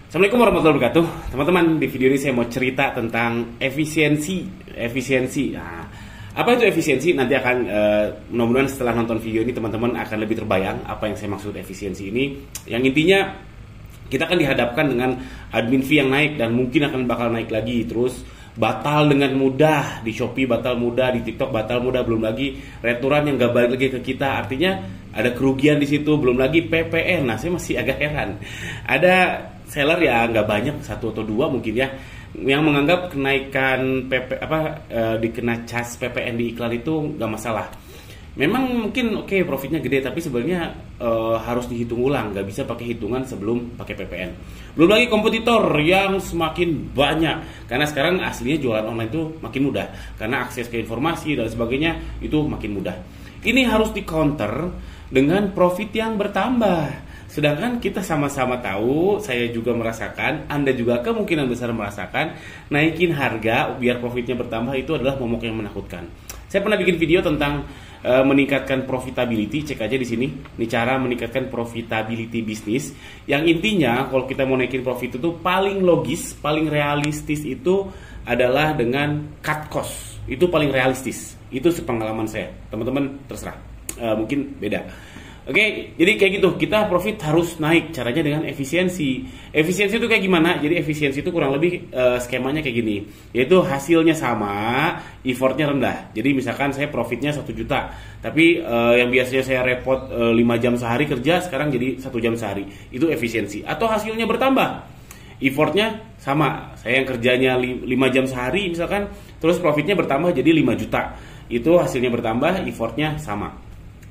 Assalamualaikum warahmatullahi wabarakatuh. Teman-teman, di video ini saya mau cerita tentang efisiensi. Nah, apa itu efisiensi? Nanti akan mudah-mudahan setelah nonton video ini teman-teman akan lebih terbayang apa yang saya maksud efisiensi ini. Yang intinya kita akan dihadapkan dengan admin fee yang naik dan mungkin akan bakal naik lagi. Terus batal dengan mudah di Shopee, batal mudah di TikTok, batal mudah, belum lagi returan yang gak balik lagi ke kita. Artinya ada kerugian di situ, belum lagi PPN. Nah, saya masih agak heran. Ada seller ya nggak banyak, satu atau dua mungkin ya, yang menganggap kenaikan dikena cas PPN di iklan itu nggak masalah. Memang mungkin oke, profitnya gede, tapi sebenarnya harus dihitung ulang, nggak bisa pakai hitungan sebelum pakai PPN. Belum lagi kompetitor yang semakin banyak, karena sekarang aslinya jualan online itu makin mudah, karena akses ke informasi dan sebagainya itu makin mudah. Ini harus di counter dengan profit yang bertambah. Sedangkan kita sama-sama tahu, saya juga merasakan, Anda juga kemungkinan besar merasakan, naikin harga biar profitnya bertambah itu adalah momok yang menakutkan. Saya pernah bikin video tentang meningkatkan profitability, cek aja di sini. Ini cara meningkatkan profitability bisnis. Yang intinya kalau kita mau naikin profit itu paling logis, paling realistis itu adalah dengan cut cost. Itu paling realistis. Itu sepengalaman saya. Teman-teman terserah. Mungkin beda. Oke, jadi kayak gitu, kita profit harus naik, caranya dengan efisiensi. Efisiensi itu kayak gimana? Jadi efisiensi itu kurang lebih skemanya kayak gini, yaitu hasilnya sama, effortnya rendah. Jadi misalkan saya profitnya 1 juta, tapi yang biasanya saya repot 5 jam sehari kerja, sekarang jadi 1 jam sehari. Itu efisiensi. Atau hasilnya bertambah, effortnya sama, saya yang kerjanya 5 jam sehari misalkan, terus profitnya bertambah jadi 5 juta. Itu hasilnya bertambah, effortnya sama.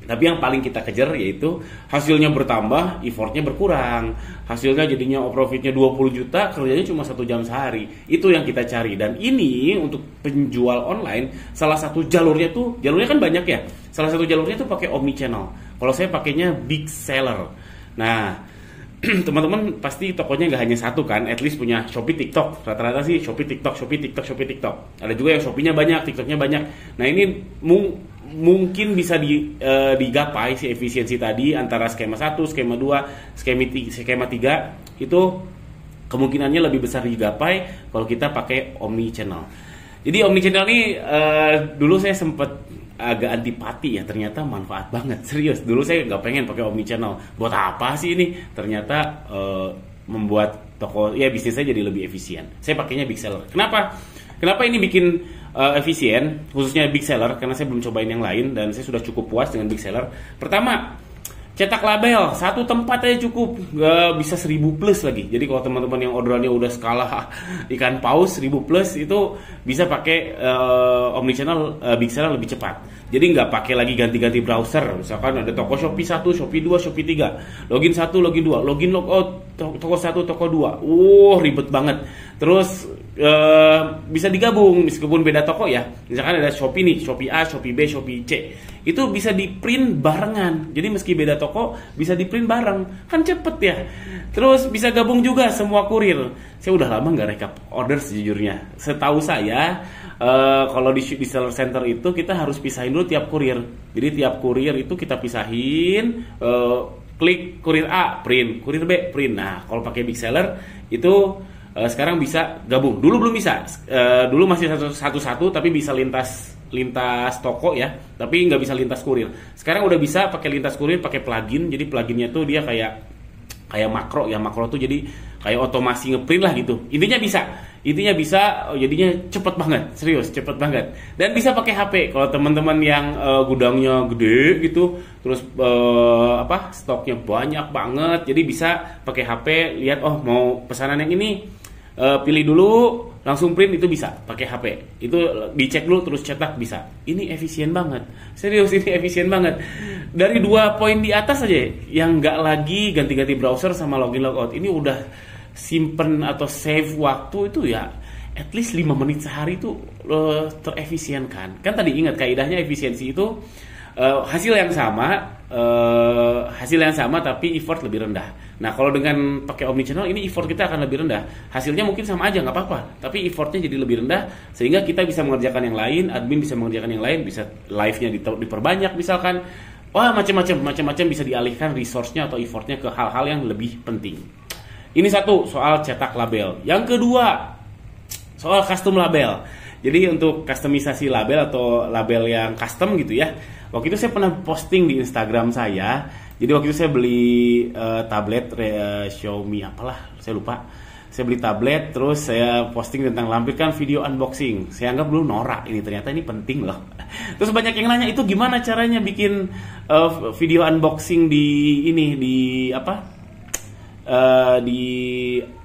Tapi yang paling kita kejar yaitu hasilnya bertambah, effortnya berkurang. Hasilnya jadinya profitnya 20 juta, kerjanya cuma 1 jam sehari. Itu yang kita cari. Dan ini untuk penjual online, salah satu jalurnya kan banyak ya. Salah satu jalurnya tuh pakai omnichannel. Kalau saya pakainya big seller. Nah, teman-teman pasti tokonya nggak hanya satu kan, at least punya Shopee, TikTok. Rata-rata sih Shopee, TikTok, Shopee, TikTok, Shopee, TikTok. Ada juga yang Shopee-nya banyak, TikTok-nya banyak. Nah, ini mungkin bisa digapai si efisiensi tadi antara skema 1, skema 2, skema 3 itu kemungkinannya lebih besar digapai kalau kita pakai omnichannel. Jadi omnichannel ini dulu saya sempat agak antipati ya, ternyata manfaat banget, serius. Dulu saya nggak pengen pakai omnichannel. Buat apa sih ini? Ternyata membuat toko ya bisnis saya jadi lebih efisien. Saya pakainya big seller. Kenapa ini bikin efisien, khususnya big seller, karena saya belum cobain yang lain dan saya sudah cukup puas dengan big seller. Pertama, cetak label, satu tempat aja cukup, nggak bisa 1000 plus lagi. Jadi kalau teman-teman yang orderannya udah skala ikan paus 1000 plus itu bisa pakai omnichannel big seller lebih cepat. Jadi nggak pakai lagi ganti-ganti browser. Misalkan ada toko Shopee 1, Shopee 2, Shopee 3, login 1, login 2, login logout, toko 1, toko 2. Ribet banget. Terus bisa digabung meskipun beda toko ya. Misalkan ada Shopee nih, Shopee A, Shopee B, Shopee C. Itu bisa di print barengan. Jadi meski beda toko bisa di print bareng. Kan cepet ya. Terus bisa gabung juga semua kurir. Saya udah lama nggak rekap order sejujurnya. Setahu saya kalau di seller center itu kita harus pisahin dulu tiap kurir. Jadi tiap kurir itu kita pisahin, klik kurir A, print, kurir B, print. Nah, kalau pakai big seller itu sekarang bisa gabung. Dulu belum bisa. Dulu masih satu-satu tapi bisa lintas toko ya, tapi nggak bisa lintas kurir. Sekarang udah bisa pakai lintas kurir, pakai plugin. Jadi pluginnya tuh dia kayak makro ya. Makro tuh jadi kayak otomasi ngeprint lah gitu. Intinya bisa, jadinya cepet banget, serius cepet banget. Dan bisa pakai HP. Kalau teman-teman yang gudangnya gede gitu, terus stoknya banyak banget, jadi bisa pakai HP, lihat mau pesanan yang ini, pilih dulu, langsung print, itu bisa pakai HP. Itu dicek dulu terus cetak bisa. Ini efisien banget. Serius, ini efisien banget. Dari 2 poin di atas aja yang nggak lagi ganti-ganti browser sama login logout. Ini udah simpen atau save waktu itu ya at least 5 menit sehari itu terefisienkan. Kan tadi ingat kaidahnya efisiensi itu hasil yang sama tapi effort lebih rendah. Nah, kalau dengan pakai omnichannel ini effort kita akan lebih rendah. Hasilnya mungkin sama aja, nggak apa-apa, tapi effortnya jadi lebih rendah sehingga kita bisa mengerjakan yang lain, admin bisa mengerjakan yang lain, bisa live-nya diperbanyak misalkan. Wah, macam-macam bisa dialihkan resource-nya atau effortnya ke hal-hal yang lebih penting. Ini satu soal cetak label. Yang kedua soal custom label. Jadi untuk customisasi label atau label yang custom gitu ya. Waktu itu saya pernah posting di Instagram saya. Jadi waktu itu saya beli tablet Xiaomi apalah, saya lupa. Saya beli tablet, terus saya posting tentang lampirkan video unboxing. Saya anggap dulu norak ini, ternyata ini penting loh. Terus banyak yang nanya, itu gimana caranya bikin video unboxing di ini, di apa? Di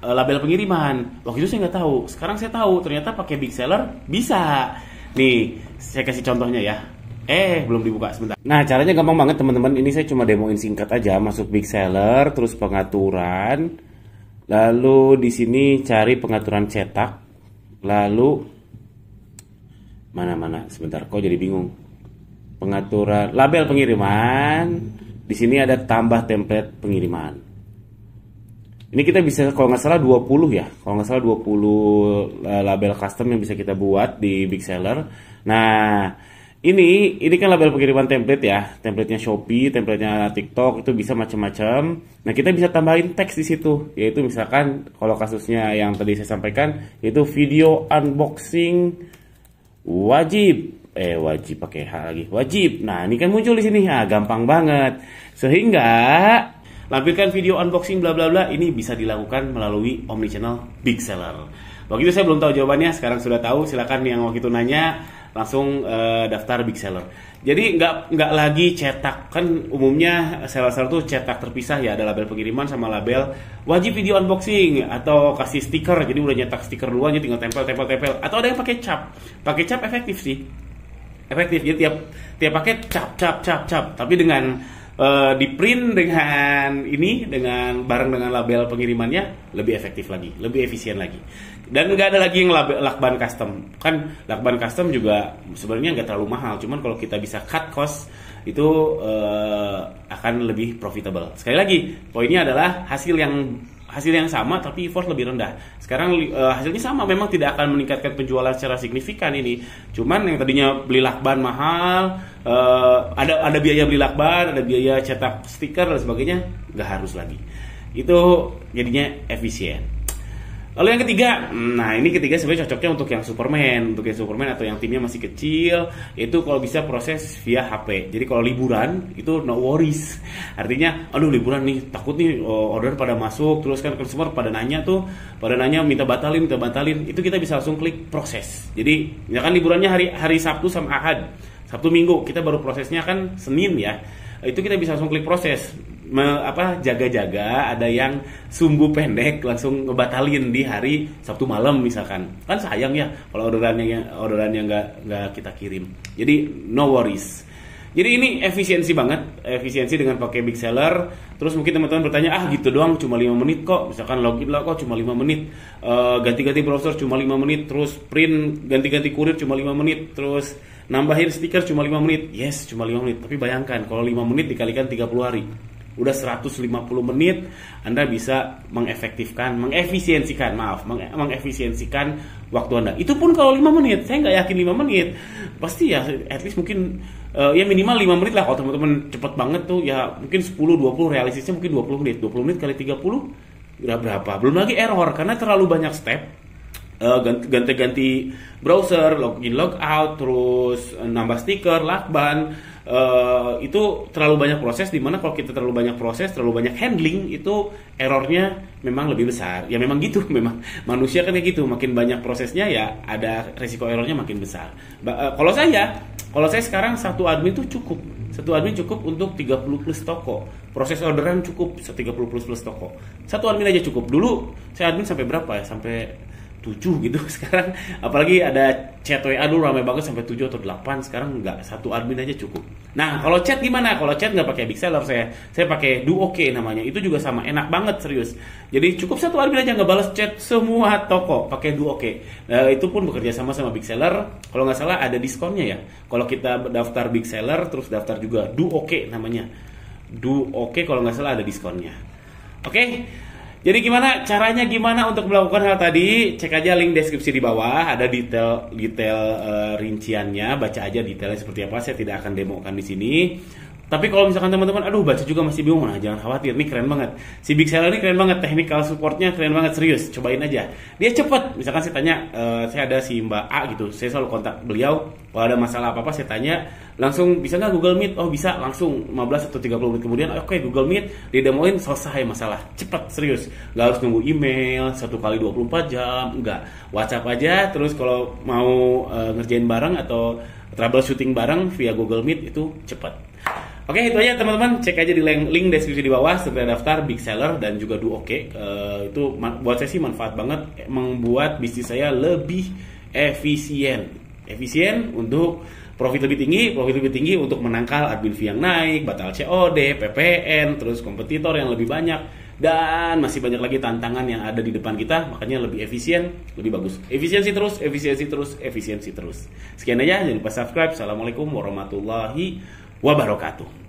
label pengiriman. Waktu itu saya nggak tahu. Sekarang saya tahu, ternyata pakai Big Seller bisa. Nih, saya kasih contohnya ya. Belum dibuka sebentar. Nah, caranya gampang banget teman-teman. Ini saya cuma demoin singkat aja. Masuk Big Seller, terus pengaturan. Lalu di sini cari pengaturan cetak. Lalu mana sebentar, kok jadi bingung. Pengaturan label pengiriman. Di sini ada tambah template pengiriman. Ini kita bisa kalau nggak salah 20 ya. Kalau nggak salah 20 label custom yang bisa kita buat di Big Seller. Nah, ini kan label pengiriman template ya, templatenya Shopee, templatenya TikTok, itu bisa macam-macam. Nah, kita bisa tambahin teks di situ, yaitu misalkan kalau kasusnya yang tadi saya sampaikan, yaitu video unboxing wajib, wajib pakai H lagi, wajib. Nah, ini kan muncul di sini, gampang banget. Sehingga lampirkan video unboxing bla bla bla ini bisa dilakukan melalui omnichannel Big Seller. Waktu itu saya belum tahu jawabannya, sekarang sudah tahu. Silakan yang waktu itu nanya langsung daftar Big Seller. Jadi nggak lagi cetak, kan umumnya seller tuh cetak terpisah ya, ada label pengiriman sama label wajib video unboxing atau kasih stiker. Jadi udah nyetak stiker duluan, jadi tinggal tempel. Atau ada yang pakai cap. Pakai cap efektif sih. Efektif. Jadi tiap paket cap. Tapi dengan di print dengan bareng dengan label pengirimannya lebih efektif lagi, lebih efisien lagi. Dan nggak ada lagi yang lakban custom. Kan lakban custom juga sebenarnya nggak terlalu mahal, cuman kalau kita bisa cut cost itu akan lebih profitable. Sekali lagi, poinnya adalah hasil yang sama tapi effort lebih rendah. Sekarang hasilnya sama, memang tidak akan meningkatkan penjualan secara signifikan ini. Cuman yang tadinya beli lakban mahal, ada biaya beli lakban, ada biaya cetak stiker dan sebagainya, nggak harus lagi. Itu jadinya efisien. Lalu yang ketiga, nah ini ketiga sebenarnya cocoknya untuk yang Superman atau yang timnya masih kecil, itu kalau bisa proses via HP. Jadi kalau liburan itu no worries. Artinya, aduh liburan nih, takut nih order pada masuk, terus kan consumer pada nanya minta batalin, itu kita bisa langsung klik proses. Jadi misalkan liburannya hari Sabtu sama Ahad, Sabtu Minggu, kita baru prosesnya kan Senin ya. Itu kita bisa langsung klik proses. Jaga-jaga ada yang sumbu pendek langsung ngebatalin di hari Sabtu malam misalkan, kan sayang ya kalau orderannya nggak kita kirim. Jadi no worries. Jadi ini efisiensi banget, efisiensi dengan pakai Big Seller. Terus mungkin teman-teman bertanya, gitu doang cuma 5 menit kok, misalkan login lah kok cuma 5 menit, ganti-ganti browser cuma 5 menit, terus print ganti-ganti kurir cuma 5 menit, terus nambahin stiker cuma 5 menit. Yes, cuma 5 menit. Tapi bayangkan kalau 5 menit dikalikan 30 hari, udah 150 menit Anda bisa mengefisiensikan waktu Anda. Itu pun kalau 5 menit, saya nggak yakin 5 menit. Pasti ya at least mungkin ya minimal 5 menit lah. Kalau teman-teman cepet banget tuh ya mungkin 10-20, realistisnya mungkin 20 menit. 20 menit kali 30 berapa? Belum lagi error karena terlalu banyak step. Ganti-ganti browser, login logout, terus nambah stiker, lakban, itu terlalu banyak proses. Dimana kalau kita terlalu banyak proses, terlalu banyak handling, itu errornya memang lebih besar. Ya memang gitu, memang manusia kan kayak gitu. Makin banyak prosesnya ya ada resiko errornya makin besar. Kalau saya sekarang satu admin itu cukup. Satu admin cukup untuk 30 plus toko. Proses orderan cukup 30 plus toko. Satu admin aja cukup. Dulu saya admin sampai berapa ya? Sampai 7 gitu. Sekarang apalagi ada chat WA dulu ramai banget sampai 7 atau 8. Sekarang nggak, satu admin aja cukup. Nah kalau chat gimana? Kalau chat nggak pakai Big Seller, saya pakai DuoKey namanya. Itu juga sama, enak banget serius. Jadi cukup satu admin aja ngebalas chat semua toko pakai DuoKey. Itu pun bekerja sama Big Seller. Kalau nggak salah ada diskonnya ya. Kalau kita daftar Big Seller terus daftar juga DuoKey namanya. DuoKey kalau nggak salah ada diskonnya. Oke. Jadi caranya gimana untuk melakukan hal tadi? Cek aja link deskripsi di bawah, ada detail rinciannya, baca aja detailnya seperti apa. Saya tidak akan demokan di sini. Tapi kalau misalkan teman-teman, aduh baca juga masih bingung, nah jangan khawatir, ini keren banget. Si Big Seller ini keren banget, technical supportnya keren banget, serius, cobain aja. Dia cepet, misalkan saya tanya, saya ada si Mbak A gitu, saya selalu kontak beliau, kalau ada masalah apa-apa saya tanya, langsung bisa nggak Google Meet? Oh bisa, langsung 15 atau 30 menit kemudian, oke Google Meet, didemoin selesai masalah, cepet, serius. Nggak harus nunggu email, 1 kali 24 jam, enggak. WhatsApp aja, terus kalau mau ngerjain bareng atau troubleshooting bareng via Google Meet itu cepet. Oke, itu aja teman-teman, cek aja di link deskripsi di bawah segera daftar Big Seller dan juga Do Oke. Itu buat saya sih manfaat banget, membuat bisnis saya lebih efisien untuk profit lebih tinggi untuk menangkal admin fee yang naik, batal COD, PPN, terus kompetitor yang lebih banyak, dan masih banyak lagi tantangan yang ada di depan kita. Makanya lebih efisien, lebih bagus. Efisiensi terus. Sekian aja, jangan lupa subscribe. Assalamualaikum warahmatullahi wabarakatuh.